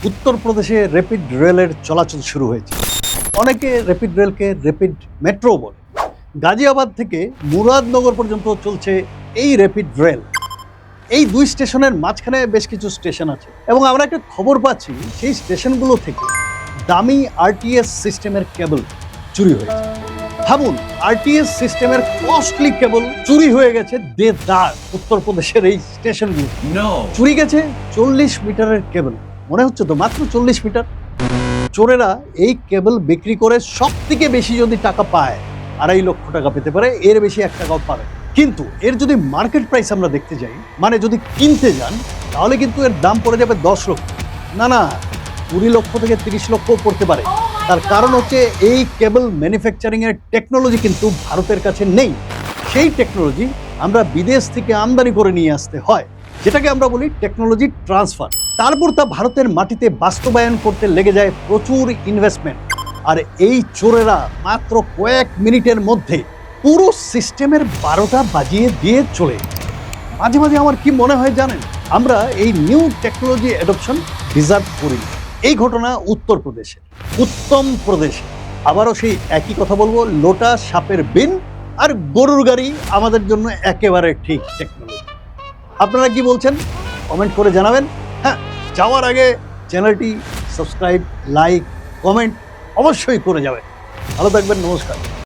উত্তরপ্রদেশে র্যাপিড রেলের চলাচল শুরু হয়েছে। অনেকে র্যাপিড রেলকে র্যাপিড মেট্রো বলে। গাজিয়াবাদ থেকে মুরাদনগর পর্যন্ত চলছে এই র্যাপিড রেল। এই দুই স্টেশনের মাঝখানে বেশ কিছু স্টেশন আছে এবং আমরা একটা খবর পাচ্ছি সেই স্টেশনগুলো থেকে দামি আরটিএস সিস্টেমের কেবল চুরি হয়েছে। ভাবুন, আরটিএস সিস্টেমের কস্টলি কেবল চুরি হয়ে গেছে দেদার উত্তরপ্রদেশের এই স্টেশনগুলো। চুরি গেছে 40 মিটারের কেবল। মনে হচ্ছে তো মাত্র 40 মিটার। চোরেরা এই কেবল বিক্রি করে সব থেকে বেশি যদি টাকা পায় 2.5 লক্ষ টাকা পেতে পারে, এর বেশি 1 টাকাও পাবে। কিন্তু এর যদি মার্কেট প্রাইস আমরা দেখতে যাই, মানে যদি কিনতে যান, তাহলে কিন্তু এর দাম পড়ে যাবে 10 লক্ষ, না 20 লক্ষ থেকে 30 লক্ষও পড়তে পারে। তার কারণ হচ্ছে এই কেবল ম্যানুফ্যাকচারিং এর টেকনোলজি কিন্তু ভারতের কাছে নেই। সেই টেকনোলজি আমরা বিদেশ থেকে আমদানি করে নিয়ে আসতে হয়, যেটাকে আমরা বলি টেকনোলজি ট্রান্সফার। তারপর তা ভারতের মাটিতে বাস্তবায়ন করতে লেগে যায় প্রচুর ইনভেস্টমেন্ট। আর এই চোরেরা মাত্র কয়েক মিনিটের মধ্যে পুরো সিস্টেমের 12টা বাজিয়ে দিয়ে চলে। মাঝে মাঝে আমার কি মনে হয় জানেন, আমরা এই নিউ টেকনোলজি অ্যাডপশন ডিজার্ভ করি। এই ঘটনা উত্তরপ্রদেশে, উত্তম প্রদেশে। আবারও সেই একই কথা বলবো, লোটা সাপের বিন আর গরুর গাড়ি আমাদের জন্য একেবারে ঠিক টেকনোলজি। আপনারা কি বলছেন কমেন্ট করে জানাবেন। হ্যাঁ, যাওয়ার আগে চ্যানেলটি সাবস্ক্রাইব, লাইক, কমেন্ট অবশ্যই করে যাবেন। ভালো থাকবেন, নমস্কার।